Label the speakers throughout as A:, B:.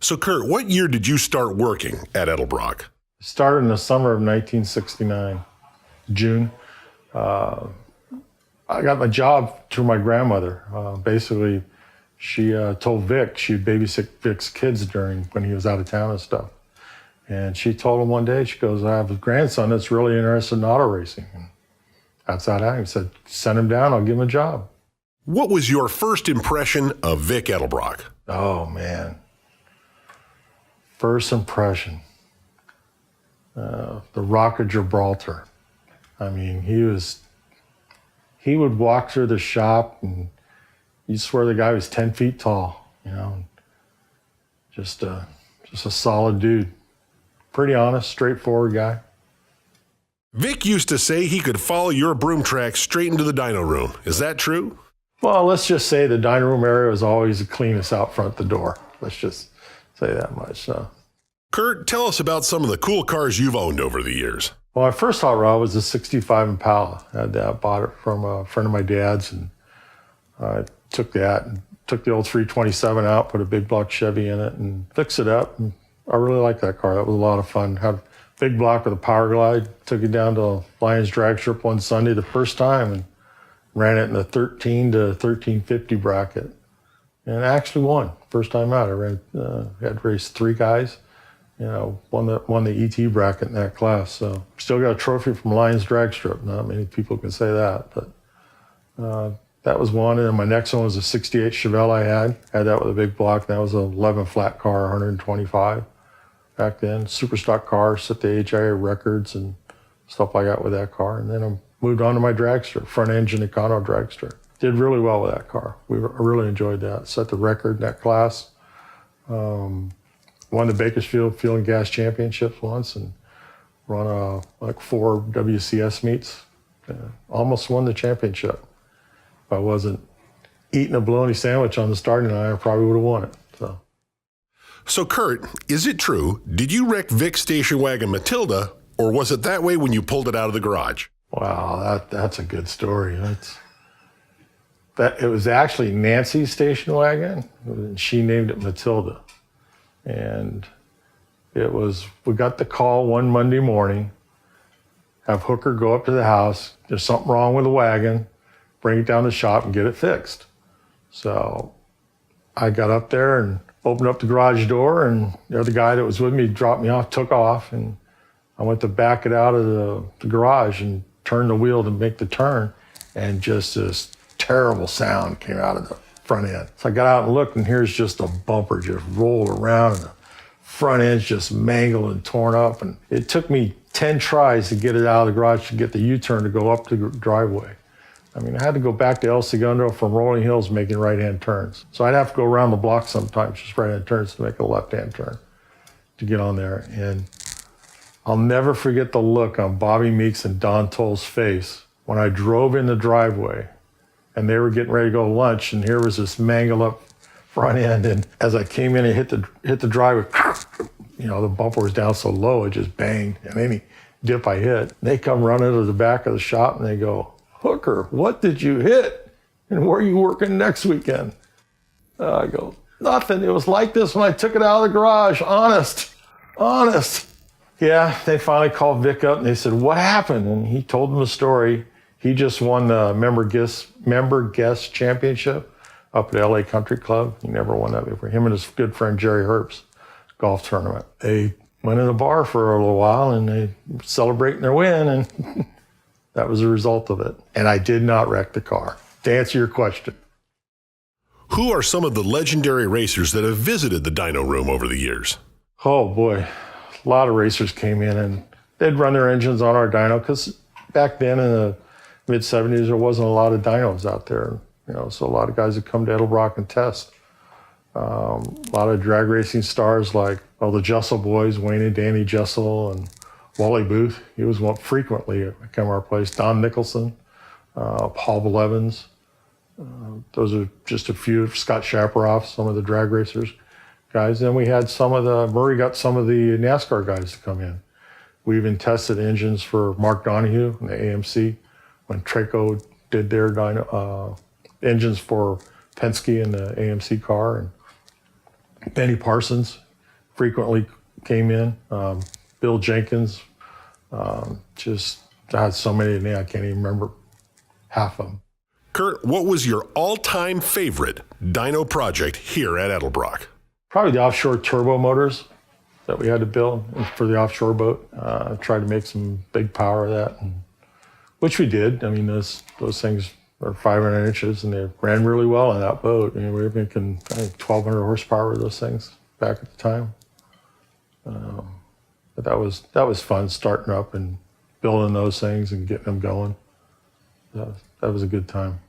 A: So, Kurt, what year did you start working at Edelbrock?
B: Started in the summer of 1969, June. I got my job through my grandmother. Basically, she told Vic she'd babysit Vic's kids when he was out of town and stuff. And she told him one day, she goes, I have a grandson that's really interested in auto racing. And that's how it happened. He said, send him down, I'll give him a job.
A: What was your first impression of Vic Edelbrock?
B: Oh, man. First impression. The Rock of Gibraltar. I mean, he would walk through the shop and you'd swear the guy was 10 feet tall, you know, just a solid dude. Pretty honest, straightforward guy.
A: Vic used to say he could follow your broom track straight into the dyno room. Is that true?
B: Well, let's just say the dining room area was always the cleanest out front the door. Let's just say that much.
A: Kurt, tell us about some of the cool cars you've owned over the years.
B: Well, my first hot rod was a 65 Impala. I bought it from a friend of my dad's, and I took that and took the old 327 out, put a big block Chevy in it, and fixed it up. And I really liked that car. That was a lot of fun. Had a big block with a power glide. Took it down to Lions Drag Strip one Sunday the first time and ran it in the 13 to 1350 bracket. And I actually won. First time out. I had raced 3 guys. You know, won the ET bracket in that class. So still got a trophy from Lions Drag Strip. Not many people can say that, but that was one. And then my next one was a 68 Chevelle I had. Had that with a big block. That was an 11 flat car, 125 back then. Super stock car, set the HIA records and stuff like that with that car. And then I moved on to my dragster, front engine Econo dragster. Did really well with that car. I really enjoyed that. Set the record in that class. Won the Bakersfield Fuel and Gas Championships once and run like 4 WCS meets. Almost won the championship. If I wasn't eating a bologna sandwich on the starting line, I probably would have won it.
A: So, Kurt, is it true? Did you wreck Vic's station wagon Matilda, or was it that way when you pulled it out of the garage?
B: Wow, that's a good story. It was actually Nancy's station wagon, and she named it Matilda. And we got the call one Monday morning, have Hooker go up to the house, there's something wrong with the wagon, bring it down to the shop and get it fixed. So I got up there and opened up the garage door, and the other guy that was with me dropped me off, took off, and I went to back it out of the garage and turn the wheel to make the turn, and just this terrible sound came out of the front end. So I got out and looked, and here's just a bumper just rolled around, and the front end's just mangled and torn up. And it took me 10 tries to get it out of the garage to get the U-turn to go up the driveway. I mean, I had to go back to El Segundo from Rolling Hills making right-hand turns. So I'd have to go around the block sometimes, just right-hand turns to make a left-hand turn to get on there. And I'll never forget the look on Bobby Meeks and Don Toll's face when I drove in the driveway and they were getting ready to go to lunch, and here was this mangled up front end. And as I came in and hit the driveway, you know, the bumper was down so low, it just banged. And any dip I hit, they come running to the back of the shop and they go, Hooker, what did you hit? And where are you working next weekend? I go, nothing. It was like this when I took it out of the garage. Honest. Yeah, they finally called Vic up and they said, what happened? And he told them the story. He just won the member guest championship up at LA Country Club. He never won that before. Him and his good friend Jerry Herbst golf tournament. They went in the bar for a little while and they were celebrating their win, and that was the result of it. And I did not wreck the car. To answer your question.
A: Who are some of the legendary racers that have visited the dyno room over the years?
B: Oh boy, a lot of racers came in and they'd run their engines on our dyno, because back then in the mid-70s, there wasn't a lot of dynos out there. You know, so a lot of guys would come to Edelbrock and test. A lot of drag racing stars like, the Jessel boys, Wayne and Danny Jessel, and Wally Booth. He was one frequently come to our place. Don Nicholson, Paul Blevins. Those are just a few. Scott Shaparoff, some of the drag racers guys. Then we had Murray got some of the NASCAR guys to come in. We even tested engines for Mark Donohue and the AMC when Traco did their engines for Penske and the AMC car. And Benny Parsons frequently came in. Bill Jenkins, just I had so many, I can't even remember half of them.
A: Kurt, what was your all-time favorite dyno project here at Edelbrock?
B: Probably the offshore turbo motors that we had to build for the offshore boat. Tried to make some big power of that, which we did. I mean, those things are 500 inches, and they ran really well on that boat. I mean, we were making, I think, 1,200 horsepower with those things back at the time. But that was fun, starting up and building those things and getting them going. That was a good time.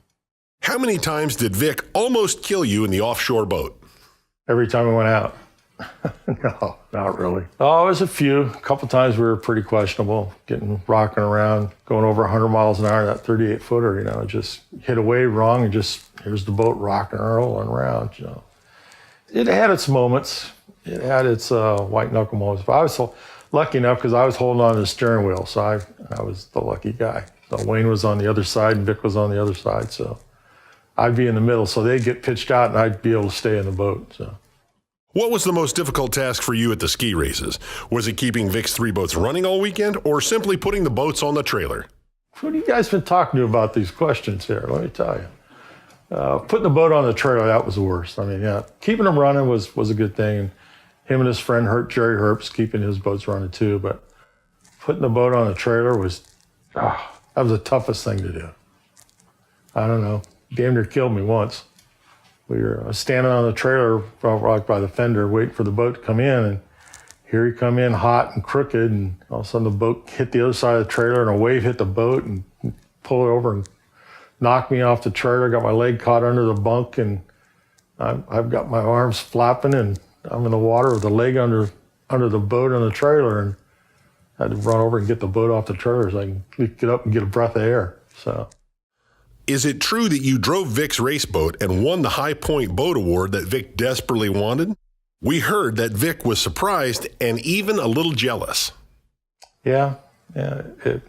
A: How many times did Vic almost kill you in the offshore boat?
B: Every time we went out. No, not really. Oh, it was a couple times we were pretty questionable, rocking around, going over 100 miles an hour, that 38-footer, just hit a wave wrong and just, here's the boat rocking and rolling around, It had its moments. It had its white knuckle moments. But I was so lucky enough because I was holding on to the steering wheel, so I was the lucky guy. So Wayne was on the other side and Vic was on the other side, so I'd be in the middle. So they'd get pitched out and I'd be able to stay in the boat, so.
A: What was the most difficult task for you at the ski races? Was it keeping Vic's 3 boats running all weekend or simply putting the boats on the trailer?
B: What have you guys been talking to about these questions here? Let me tell you. Putting the boat on the trailer, that was the worst. I mean, yeah, keeping them running was a good thing. And him and his friend Jerry Herbst keeping his boats running too. But putting the boat on the trailer that was the toughest thing to do. I don't know. Damn near killed me once. We were standing on the trailer right by the fender waiting for the boat to come in, and here he come in hot and crooked, and all of a sudden the boat hit the other side of the trailer and a wave hit the boat and pulled it over and knocked me off the trailer. Got my leg caught under the bunk, and I've got my arms flapping, and I'm in the water with the leg under the boat on the trailer, and I had to run over and get the boat off the trailer so I can get up and get a breath of air. So.
A: Is it true that you drove Vic's race boat and won the High Point Boat Award that Vic desperately wanted? We heard that Vic was surprised and even a little jealous.
B: Yeah, it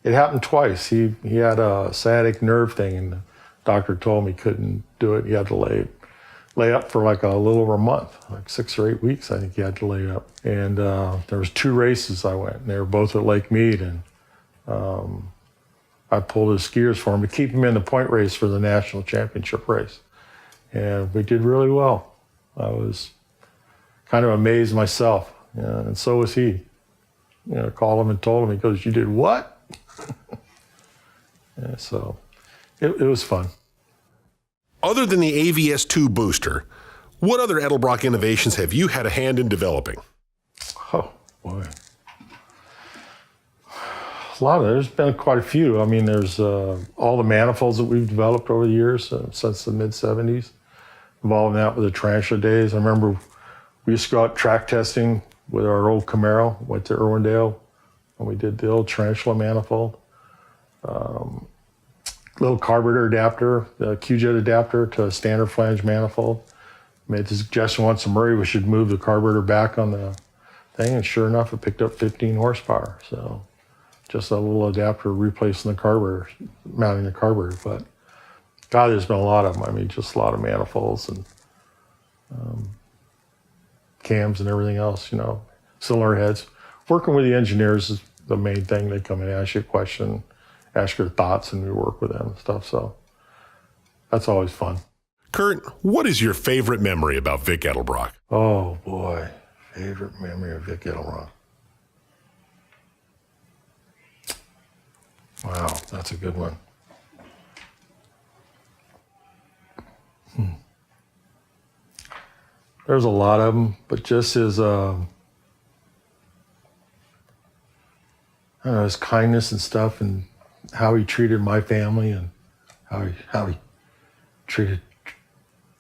B: happened twice. He had a sciatic nerve thing, and the doctor told him he couldn't do it. He had to lay up for like a little over a month, like 6 or 8 weeks. I think he had to lay up. And there was 2 races I went, and they were both at Lake Mead, and I pulled his skiers for him to keep him in the point race for the national championship race. And we did really well. I was kind of amazed myself, and so was he. Called him and told him, he goes, "You did what?" Yeah, so it was fun.
A: Other than the AVS2 booster, what other Edelbrock innovations have you had a hand in developing?
B: Oh, boy. There's been quite a few. I mean, there's all the manifolds that we've developed over the years since the mid-'70s, involving that with the tarantula days. I remember we used to go out track testing with our old Camaro, went to Irwindale, and we did the old tarantula manifold. Little carburetor adapter, the Q-jet adapter to a standard flange manifold. Made the suggestion once to Murray we should move the carburetor back on the thing, and sure enough, it picked up 15 horsepower. So just a little adapter replacing the carburetor, mounting the carburetor. But God, there's been a lot of them. I mean, just a lot of manifolds and cams and everything else, cylinder heads. Working with the engineers is the main thing. They come and ask you a question, ask your thoughts, and we work with them and stuff. So that's always fun.
A: Kurt, what is your favorite memory about Vic Edelbrock?
B: Oh, boy. Favorite memory of Vic Edelbrock. Wow, that's a good one. There's a lot of them, but just his, his kindness and stuff, and how he treated my family, and how he treated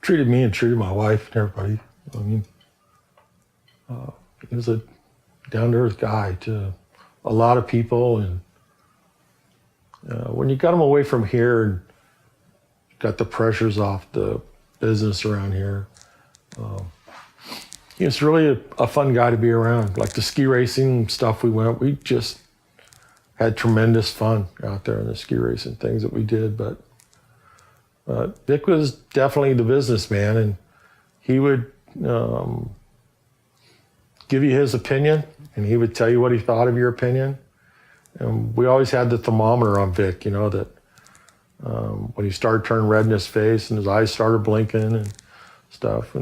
B: me and treated my wife and everybody. I mean, he was a down-to-earth guy to a lot of people, and when you got him away from here and got the pressures off the business around here, he was really a fun guy to be around. Like the ski racing stuff we just had tremendous fun out there in the ski racing things that we did. But Vic was definitely the businessman, and he would give you his opinion, and he would tell you what he thought of your opinion. And we always had the thermometer on Vic, you know, that when he started turning red in his face and his eyes started blinking and stuff.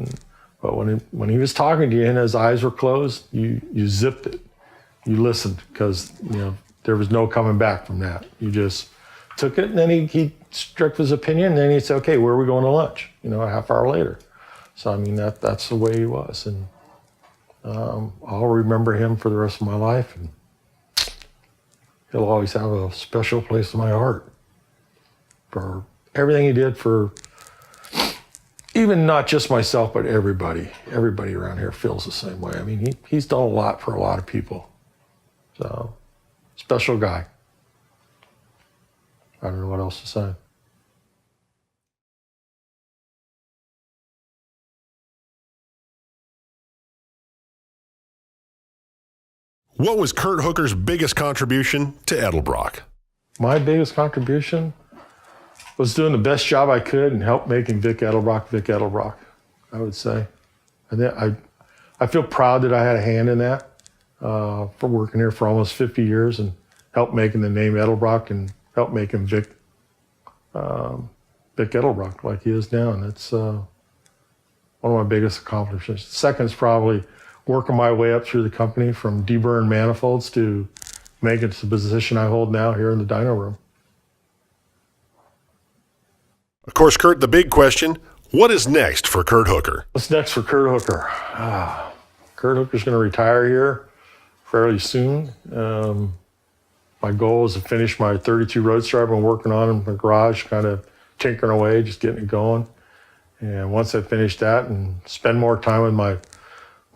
B: But when he was talking to you and his eyes were closed, you zipped it. You listened, because, you know, there was no coming back from that. You just took it, and then he struck his opinion, and then he'd say, okay, where are we going to lunch? You know, a half hour later. So, I mean, that's the way he was. And I'll remember him for the rest of my life. And he'll always have a special place in my heart for everything he did for even not just myself, but everybody. Everybody around here feels the same way. I mean, he's done a lot for a lot of people. So, special guy. I don't know what else to say.
A: What was Kurt Hooker's biggest contribution to Edelbrock?
B: My biggest contribution was doing the best job I could and help making Vic Edelbrock, I would say. And I feel proud that I had a hand in that, for working here for almost 50 years and helped making the name Edelbrock and helped making Vic Edelbrock like he is now. And that's one of my biggest accomplishments. Second is probably working my way up through the company from deburring manifolds to make it to the position I hold now here in the dyno room.
A: Of course, Kurt, the big question, what is next for Kurt Hooker?
B: What's next for Kurt Hooker? Kurt Hooker's going to retire here fairly soon. My goal is to finish my 32 Roadster I've been working on in my garage, kind of tinkering away, just getting it going. And once I finish that, and spend more time with my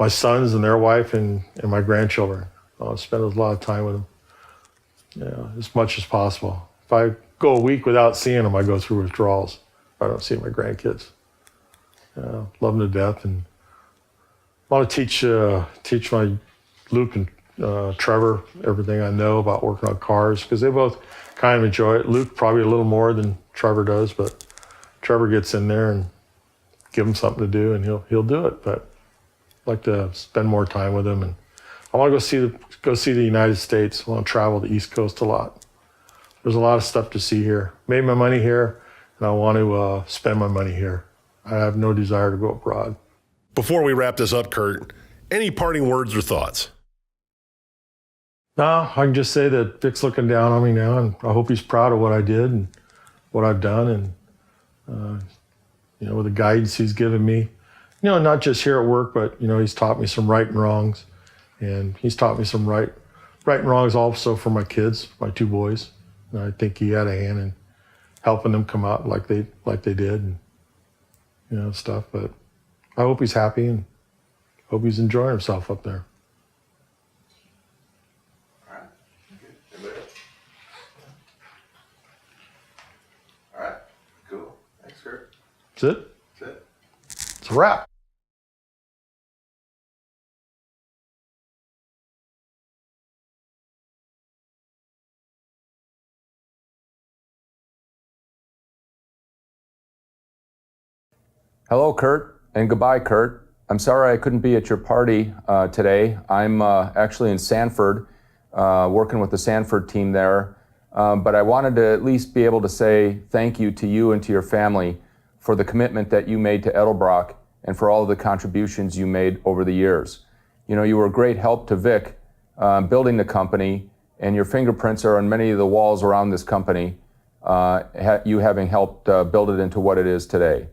B: sons and their wife and my grandchildren. I'll spend a lot of time with them, as much as possible. If I go a week without seeing them, I go through withdrawals. I don't see my grandkids. Love them to death, and I want to teach my Luke and Trevor everything I know about working on cars, because they both kind of enjoy it. Luke probably a little more than Trevor does, but Trevor gets in there and give him something to do, and he'll do it. But I'd like to spend more time with him, and I want to go see the United States. I want to travel the East Coast a lot. There's a lot of stuff to see here. Made my money here, and I want to spend my money here. I have no desire to go abroad.
A: Before we wrap this up, Kurt, any parting words or thoughts?
B: No, I can just say that Vic's looking down on me now, and I hope he's proud of what I did and what I've done, and with the guidance he's given me. Not just here at work, but he's taught me some right and wrongs, and he's taught me some right and wrongs also for my kids, my two boys. And I think he had a hand in helping them come out like they did, and stuff. But I hope he's happy and hope he's enjoying himself up there.
C: All right. Good. All right. Cool. Thanks, Kurt.
B: That's it.
C: That's it.
B: It's a wrap.
D: Hello, Kurt, and goodbye, Kurt. I'm sorry I couldn't be at your party today. I'm actually in Sanford, working with the Sanford team there. But I wanted to at least be able to say thank you to you and to your family for the commitment that you made to Edelbrock and for all of the contributions you made over the years. You were a great help to Vic building the company, and your fingerprints are on many of the walls around this company, you having helped build it into what it is today.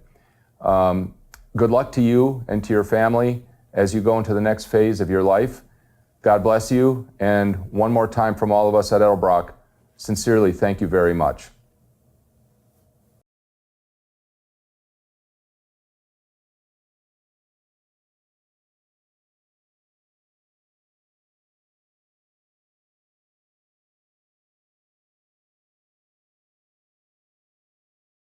D: Good luck to you and to your family as you go into the next phase of your life. God bless you, and one more time from all of us at Edelbrock, sincerely thank you very much.